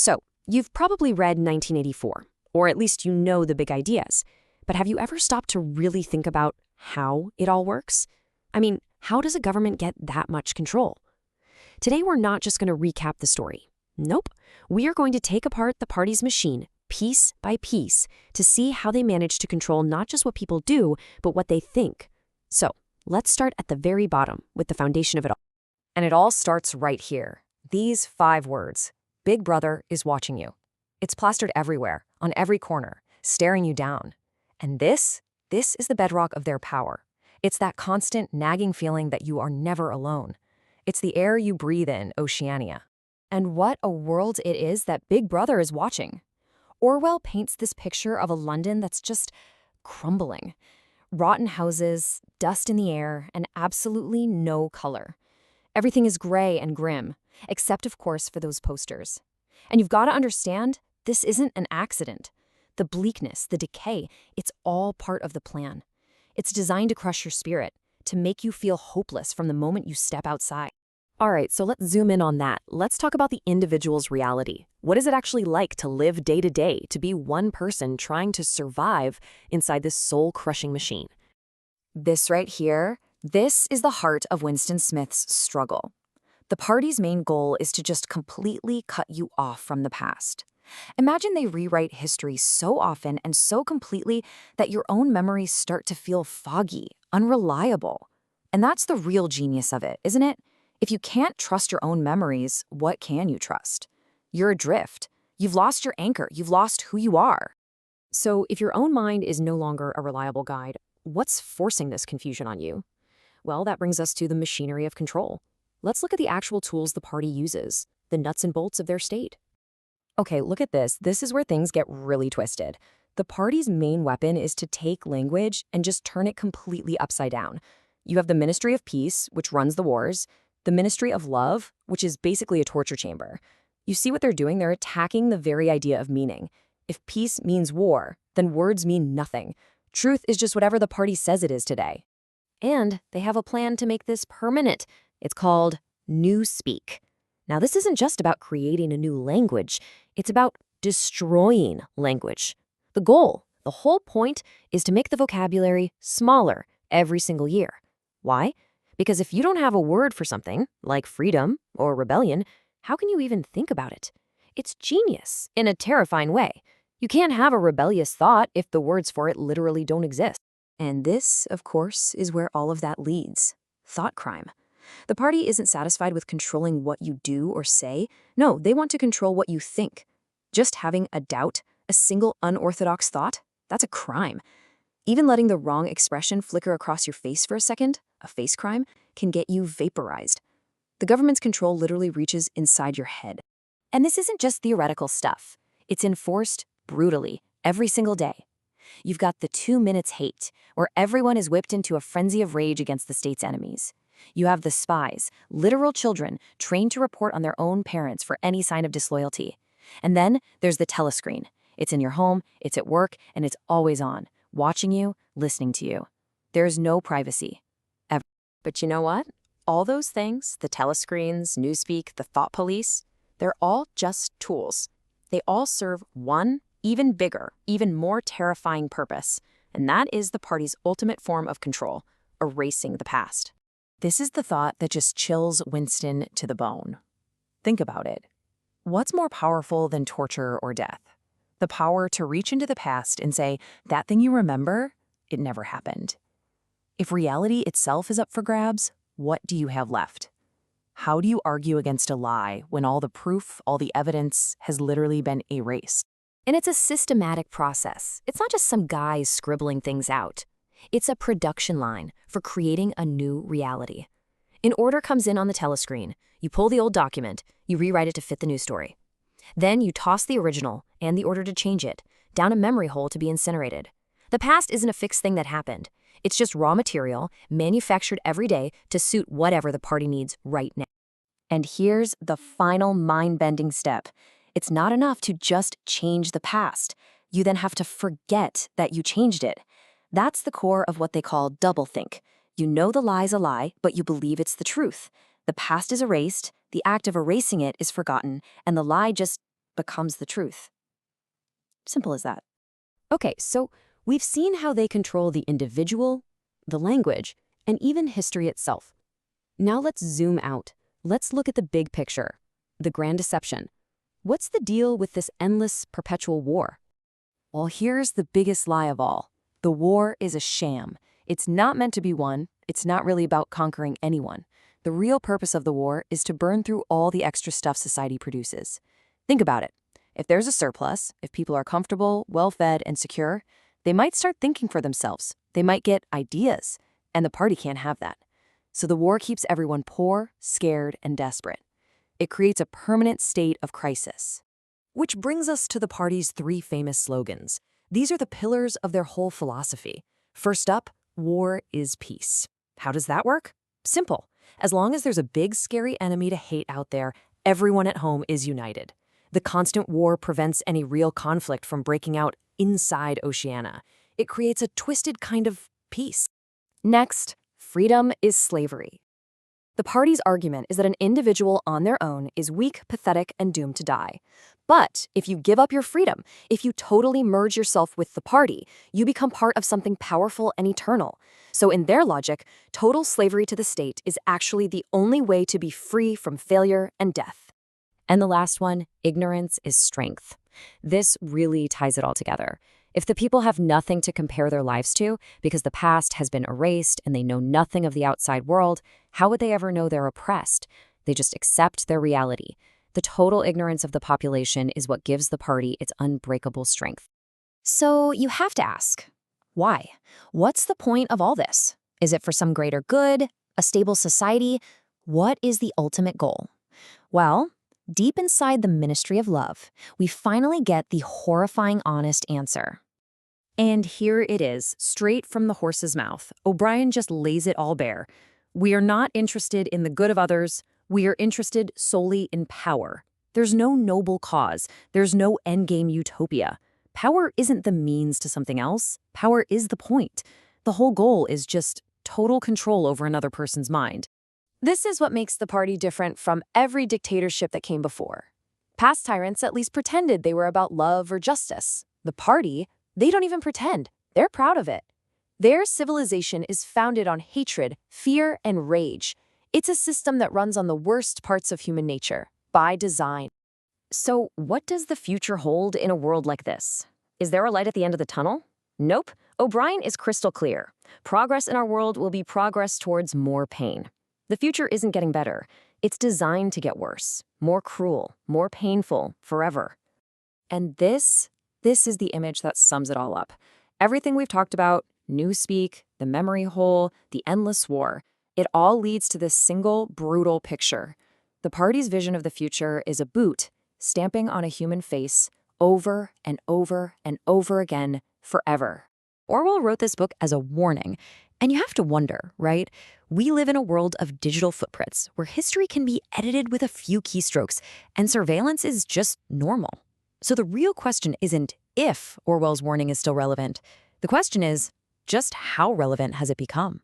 So, you've probably read 1984, or at least you know the big ideas. But have you ever stopped to really think about how it all works? I mean, how does a government get that much control? Today, we're not just going to recap the story. Nope. We are going to take apart the party's machine, piece by piece, to see how they manage to control not just what people do, but what they think. So, let's start at the very bottom with the foundation of it all. And it all starts right here. These 5 words. Big Brother is watching you. It's plastered everywhere, on every corner, staring you down. And this is the bedrock of their power. It's that constant, nagging feeling that you are never alone. It's the air you breathe in, Oceania. And what a world it is that Big Brother is watching. Orwell paints this picture of a London that's just crumbling. Rotten houses, dust in the air, and absolutely no color. Everything is gray and grim, except, of course, for those posters. And you've got to understand, this isn't an accident. The bleakness, the decay, it's all part of the plan. It's designed to crush your spirit, to make you feel hopeless from the moment you step outside. All right, so let's zoom in on that. Let's talk about the individual's reality. What is it actually like to live day to day, to be one person trying to survive inside this soul-crushing machine? This right here, this is the heart of Winston Smith's struggle. The party's main goal is to just completely cut you off from the past. Imagine they rewrite history so often and so completely that your own memories start to feel foggy, unreliable. And that's the real genius of it, isn't it? If you can't trust your own memories, what can you trust? You're adrift. You've lost your anchor. You've lost who you are. So if your own mind is no longer a reliable guide, what's forcing this confusion on you? Well, that brings us to the machinery of control. Let's look at the actual tools the party uses, the nuts and bolts of their state. Okay, look at this. This is where things get really twisted. The party's main weapon is to take language and just turn it completely upside down. You have the Ministry of Peace, which runs the wars, the Ministry of Love, which is basically a torture chamber. You see what they're doing? They're attacking the very idea of meaning. If peace means war, then words mean nothing. Truth is just whatever the party says it is today. And they have a plan to make this permanent. It's called Newspeak. Now, this isn't just about creating a new language. It's about destroying language. The goal, the whole point, is to make the vocabulary smaller every single year. Why? Because if you don't have a word for something, like freedom or rebellion, how can you even think about it? It's genius in a terrifying way. You can't have a rebellious thought if the words for it literally don't exist. And this, of course, is where all of that leads. Thought crime. The party isn't satisfied with controlling what you do or say. No, they want to control what you think. Just having a doubt, a single unorthodox thought, that's a crime. Even letting the wrong expression flicker across your face for a second, a face crime, can get you vaporized. The government's control literally reaches inside your head. And this isn't just theoretical stuff. It's enforced brutally every single day. You've got the 2 minutes hate, where everyone is whipped into a frenzy of rage against the state's enemies. You have the spies, literal children, trained to report on their own parents for any sign of disloyalty. And then there's the telescreen. It's in your home, it's at work, and it's always on, watching you, listening to you. There is no privacy, ever. But you know what? All those things, the telescreens, Newspeak, the thought police, they're all just tools. They all serve one, even bigger, even more terrifying purpose, and that is the party's ultimate form of control, erasing the past. This is the thought that just chills Winston to the bone. Think about it. What's more powerful than torture or death? The power to reach into the past and say, that thing you remember, it never happened. If reality itself is up for grabs, what do you have left? How do you argue against a lie when all the proof, all the evidence has literally been erased? And it's a systematic process. It's not just some guys scribbling things out. It's a production line for creating a new reality. An order comes in on the telescreen. You pull the old document. You rewrite it to fit the new story. Then you toss the original and the order to change it down a memory hole to be incinerated. The past isn't a fixed thing that happened. It's just raw material manufactured every day to suit whatever the party needs right now. And here's the final mind-bending step. It's not enough to just change the past. You then have to forget that you changed it. That's the core of what they call doublethink. You know the lie's a lie, but you believe it's the truth. The past is erased, the act of erasing it is forgotten, and the lie just becomes the truth. Simple as that. Okay, so we've seen how they control the individual, the language, and even history itself. Now let's zoom out. Let's look at the big picture, the grand deception. What's the deal with this endless, perpetual war? Well, here's the biggest lie of all. The war is a sham. It's not meant to be won. It's not really about conquering anyone. The real purpose of the war is to burn through all the extra stuff society produces. Think about it. If there's a surplus, if people are comfortable, well-fed, and secure, they might start thinking for themselves. They might get ideas, and the party can't have that. So the war keeps everyone poor, scared, and desperate. It creates a permanent state of crisis. Which brings us to the party's 3 famous slogans. These are the pillars of their whole philosophy. First up, war is peace. How does that work? Simple. As long as there's a big, scary enemy to hate out there, everyone at home is united. The constant war prevents any real conflict from breaking out inside Oceania. It creates a twisted kind of peace. Next, freedom is slavery. The party's argument is that an individual on their own is weak, pathetic, and doomed to die. But if you give up your freedom, if you totally merge yourself with the party, you become part of something powerful and eternal. So in their logic, total slavery to the state is actually the only way to be free from failure and death. And the last one, ignorance is strength. This really ties it all together. If the people have nothing to compare their lives to because the past has been erased and they know nothing of the outside world, how would they ever know they're oppressed? They just accept their reality. The total ignorance of the population is what gives the party its unbreakable strength. So you have to ask, why? What's the point of all this? Is it for some greater good? A stable society? What is the ultimate goal? Well, deep inside the Ministry of Love, we finally get the horrifying honest answer. And here it is, straight from the horse's mouth. O'Brien just lays it all bare. We are not interested in the good of others. We are interested solely in power. There's no noble cause. There's no endgame utopia. Power isn't the means to something else. Power is the point. The whole goal is just total control over another person's mind. This is what makes the party different from every dictatorship that came before. Past tyrants at least pretended they were about love or justice. The party, they don't even pretend. They're proud of it. Their civilization is founded on hatred, fear, and rage. It's a system that runs on the worst parts of human nature, by design. So what does the future hold in a world like this? Is there a light at the end of the tunnel? Nope. O'Brien is crystal clear. Progress in our world will be progress towards more pain. The future isn't getting better. It's designed to get worse, more cruel, more painful, forever. And this is the image that sums it all up. Everything we've talked about, newspeak, the memory hole, the endless war, it all leads to this single, brutal picture. The party's vision of the future is a boot, stamping on a human face, over and over and over again, forever. Orwell wrote this book as a warning, and you have to wonder, right? We live in a world of digital footprints, where history can be edited with a few keystrokes, and surveillance is just normal. So the real question isn't if Orwell's warning is still relevant. The question is, just how relevant has it become?